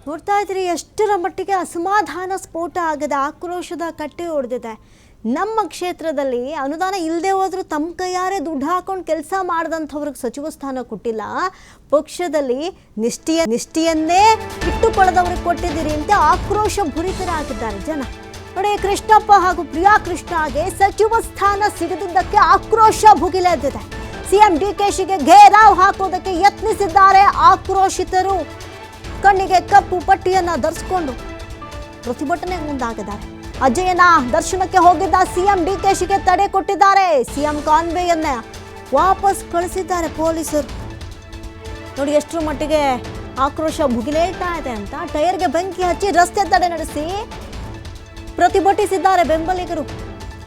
ನೋಡ್ತಾ ಇದ್ರಿ ಎಷ್ಟರ ಮಟ್ಟಿಗೆ ಅಸಮಾಧಾನ ಸ್ಫೋಟ ಆಗದ ಆಕ್ರೋಶದ ಕಟ್ಟೆ ಹೊಡೆದಿದೆ. ನಮ್ಮ ಕ್ಷೇತ್ರದಲ್ಲಿ ಅನುದಾನ ಇಲ್ಲದೆ ಹೋದ್ರೂ ತಮ್ಮ ಕೈಯಾರೆ ದುಡ್ಡು ಹಾಕೊಂಡು ಕೆಲಸ ಮಾಡಿದಂಥವ್ರಿಗೆ ಸಚಿವ ಸ್ಥಾನ ಕೊಟ್ಟಿಲ್ಲ, ಪಕ್ಷದಲ್ಲಿ ನಿಷ್ಠೆಯನ್ನೇ ಇಟ್ಟುಕೊಳ್ಳದವ್ರಿಗೆ ಕೊಟ್ಟಿದ್ದೀರಿ ಅಂತ ಆಕ್ರೋಶ ಭರಿತರಾಗಿದ್ದಾರೆ ಜನ. ನೋಡಿ, ಕೃಷ್ಣಪ್ಪ ಹಾಗೂ ಪ್ರಿಯಾ ಕೃಷ್ಣಗೆ ಸಚಿವ ಸ್ಥಾನ ಸಿಗದಿದ್ದಕ್ಕೆ ಆಕ್ರೋಶ ಭುಗಿಲೆದ್ದಿದೆ. ಸಿಎಂ ಡಿಕೆಶಿಗೆ ಘೇರಾವ್ ಹಾಕೋದಕ್ಕೆ ಯತ್ನಿಸಿದ್ದಾರೆ ಆಕ್ರೋಶಿತರು. ಕಣ್ಣಿಗೆ ಕಪ್ಪು ಪಟ್ಟಿಯನ್ನ ಧರಿಸಿಕೊಂಡು ಪ್ರತಿಭಟನೆಗೆ ಮುಂದಾಗಿದ್ದಾರೆ. ಅಜಯನ ದರ್ಶನಕ್ಕೆ ಹೋಗಿದ್ದ ಸಿಎಂ ಡಿಕೆಶಿಗೆ ತಡೆ ಕೊಟ್ಟಿದ್ದಾರೆ. ಸಿಎಂ ಕಾನ್ವೇಯನ್ನ ವಾಪಸ್ ಕಳಿಸಿದ್ದಾರೆ ಪೊಲೀಸರು. ನೋಡಿ ಎಷ್ಟರ ಮಟ್ಟಿಗೆ ಆಕ್ರೋಶ ಭುಗಿಲೇಳ್ತಾ ಇದೆ ಅಂತ. ಟೈರ್ಗೆ ಬೆಂಕಿ ಹಚ್ಚಿ ರಸ್ತೆ ತಡೆ ನಡೆಸಿ ಪ್ರತಿಭಟಿಸಿದ್ದಾರೆ ಬೆಂಬಲಿಗರು.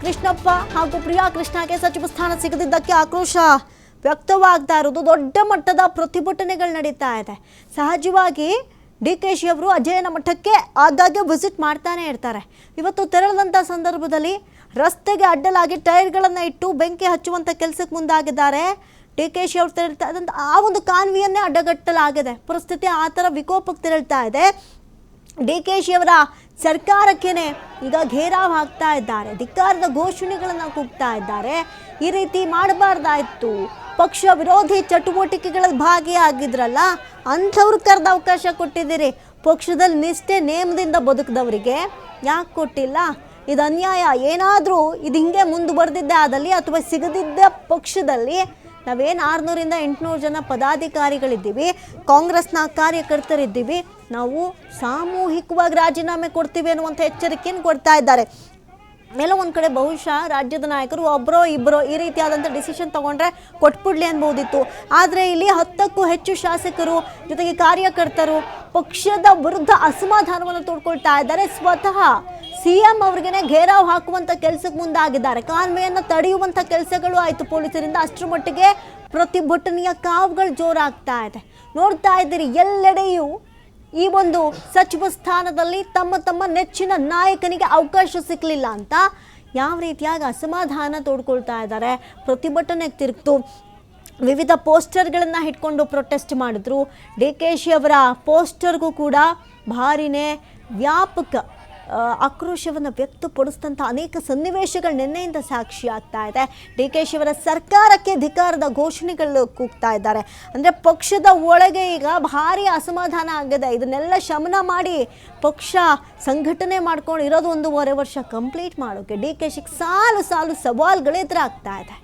ಕೃಷ್ಣಪ್ಪ ಹಾಗೂ ಪ್ರಿಯಾ ಕೃಷ್ಣಗೆ ಸಚಿವ ಸ್ಥಾನ ಸಿಗದಿದ್ದಕ್ಕೆ ಆಕ್ರೋಶ ವ್ಯಕ್ತವಾಗ್ತಾ ಇರೋದು. ದೊಡ್ಡ ಮಟ್ಟದ ಪ್ರತಿಭಟನೆಗಳು ನಡೀತಾ ಇದೆ. ಸಹಜವಾಗಿ ಡಿಕೆಶಿ ಅವರು ಅಜಯನ ಮಠಕ್ಕೆ ಆಗಾಗ್ಗೆ ವಿಸಿಟ್ ಮಾಡ್ತಾನೆ ಇರ್ತಾರೆ. ಇವತ್ತು ತೆರಳಿದಂಥ ಸಂದರ್ಭದಲ್ಲಿ ರಸ್ತೆಗೆ ಅಡ್ಡಲಾಗಿ ಟೈರ್ಗಳನ್ನು ಇಟ್ಟು ಬೆಂಕಿ ಹಚ್ಚುವಂಥ ಕೆಲಸಕ್ಕೆ ಮುಂದಾಗಿದ್ದಾರೆ. ಡಿಕೆಶಿ ಅವರು ತೆರಳ್ತಾ ಇದ್ದಂಥ ಆ ಒಂದು ಕಾನ್ವಿಯನ್ನೇ ಅಡ್ಡಗಟ್ಟಲಾಗಿದೆ. ಪರಿಸ್ಥಿತಿ ಆ ಥರ ವಿಕೋಪಕ್ಕೆ ತೆರಳ್ತಾ ಇದೆ. ಡಿಕೆಶಿ ಅವರ ಸರ್ಕಾರಕ್ಕೇನೆ ಈಗ ಘೇರಾವ್ ಹಾಕ್ತಾ ಇದ್ದಾರೆ. ಧಿಕ್ಕಾರದ ಘೋಷಣೆಗಳನ್ನು ಕೂಗ್ತಾ ಇದ್ದಾರೆ. ಈ ರೀತಿ ಮಾಡಬಾರ್ದಾಯ್ತು, ಪಕ್ಷ ವಿರೋಧಿ ಚಟುವಟಿಕೆಗಳಲ್ಲಿ ಭಾಗಿಯಾಗಿದ್ರಲ್ಲ ಅಂಥವ್ರು ಕರೆದ ಅವಕಾಶ ಕೊಟ್ಟಿದ್ದೀರಿ. ಪಕ್ಷದಲ್ಲಿ ನಿಷ್ಠೆ ನೇಮದಿಂದ ಬದುಕಿದವರಿಗೆ ಯಾಕೆ ಕೊಟ್ಟಿಲ್ಲ? ಇದು ಅನ್ಯಾಯ. ಏನಾದರೂ ಇದು ಹಿಂಗೆ ಮುಂದುವರೆದಿದ್ದೆ ಆದಲ್ಲಿ ಅಥವಾ ಸಿಗದಿದ್ದ ಪಕ್ಷದಲ್ಲಿ ನಾವೇನು 600ರಿಂದ 800 ಜನ ಪದಾಧಿಕಾರಿಗಳಿದ್ದೀವಿ, ಕಾಂಗ್ರೆಸ್ನ ಕಾರ್ಯಕರ್ತರಿದ್ದೀವಿ, ನಾವು ಸಾಮೂಹಿಕವಾಗಿ ರಾಜೀನಾಮೆ ಕೊಡ್ತೀವಿ ಅನ್ನುವಂಥ ಎಚ್ಚರಿಕೆಯನ್ನು ಕೊಡ್ತಾ ಇದ್ದಾರೆ. ಎಲ್ಲ ಒಂದು ಕಡೆ ಬಹುಶಃ ರಾಜ್ಯದ ನಾಯಕರು ಒಬ್ಬರೋ ಇಬ್ಬರೋ ಈ ರೀತಿಯಾದಂಥ ಡಿಸಿಷನ್ ತೊಗೊಂಡ್ರೆ ಕೊಟ್ಬಿಡ್ಲಿ ಅನ್ಬೋದಿತ್ತು. ಆದರೆ ಇಲ್ಲಿ 10ಕ್ಕೂ ಹೆಚ್ಚು ಶಾಸಕರು ಜೊತೆಗೆ ಕಾರ್ಯಕರ್ತರು ಪಕ್ಷದ ವಿರುದ್ಧ ಅಸಮಾಧಾನವನ್ನು ತೋಡ್ಕೊಳ್ತಾ ಇದ್ದಾರೆ. ಸ್ವತಃ ಸಿಎಂ ಅವ್ರಿಗೇನೆ ಘೇರಾವ್ ಹಾಕುವಂಥ ಕೆಲಸಕ್ಕೆ ಮುಂದಾಗಿದ್ದಾರೆ. ಕಾನ್ವೆಯನ್ನು ತಡೆಯುವಂಥ ಕೆಲಸಗಳು ಆಯಿತು ಪೊಲೀಸರಿಂದ. ಅಷ್ಟರ ಮಟ್ಟಿಗೆ ಪ್ರತಿಭಟನೆಯ ಕಾವುಗಳು ಜೋರಾಗ್ತಾ ಇದೆ. ನೋಡ್ತಾ ಇದ್ದೀರಿ ಎಲ್ಲೆಡೆಯೂ ಈ ಒಂದು ಸಚಿವ ಸ್ಥಾನದಲ್ಲಿ ತಮ್ಮ ನೆಚ್ಚಿನ ನಾಯಕನಿಗೆ ಅವಕಾಶ ಸಿಕ್ಕಲಿಲ್ಲ ಅಂತ ಯಾವ ರೀತಿಯಾಗಿ ಅಸಮಾಧಾನ ತೋಡ್ಕೊಳ್ತಾ ಇದ್ದಾರೆ. ಪ್ರತಿಭಟನೆಗೆ ತಿರುಗ್ತು ವಿವಿಧ ಪೋಸ್ಟರ್ಗಳನ್ನು ಇಟ್ಕೊಂಡು ಪ್ರೊಟೆಸ್ಟ್ ಮಾಡಿದ್ರು. ಡಿಕೆಶಿ ಅವರ ಪೋಸ್ಟರ್ಗೂ ಕೂಡ ಭಾರಿನೇ ವ್ಯಾಪಕ ಆಕ್ರೋಶವನ್ನು ವ್ಯಕ್ತಪಡಿಸಿದಂಥ ಅನೇಕ ಸನ್ನಿವೇಶಗಳು ನಿನ್ನೆಯಿಂದ ಸಾಕ್ಷಿ ಆಗ್ತಾ ಇದೆ. ಡಿಕೆಶಿ ಅವರ ಸರ್ಕಾರಕ್ಕೆ ಧಿಕ್ಕಾರದ ಘೋಷಣೆಗಳು ಕೂಗ್ತಾ ಇದ್ದಾರೆ. ಅಂದರೆ ಪಕ್ಷದ ಒಳಗೆ ಈಗ ಭಾರಿ ಅಸಮಾಧಾನ ಆಗಿದೆ. ಇದನ್ನೆಲ್ಲ ಶಮನ ಮಾಡಿ ಪಕ್ಷ ಸಂಘಟನೆ ಮಾಡ್ಕೊಂಡು ಇರೋದು 1.5 ವರ್ಷ ಕಂಪ್ಲೀಟ್ ಮಾಡೋಕ್ಕೆ ಡಿಕೆಶಿಗೆ ಸಾಲು ಸಾಲು ಸವಾಲುಗಳು ಎದುರಾಗ್ತಾ ಇದೆ.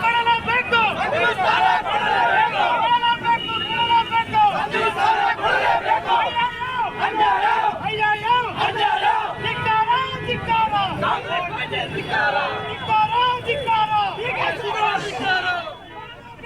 ಕೊಡಲೇಬೇಕು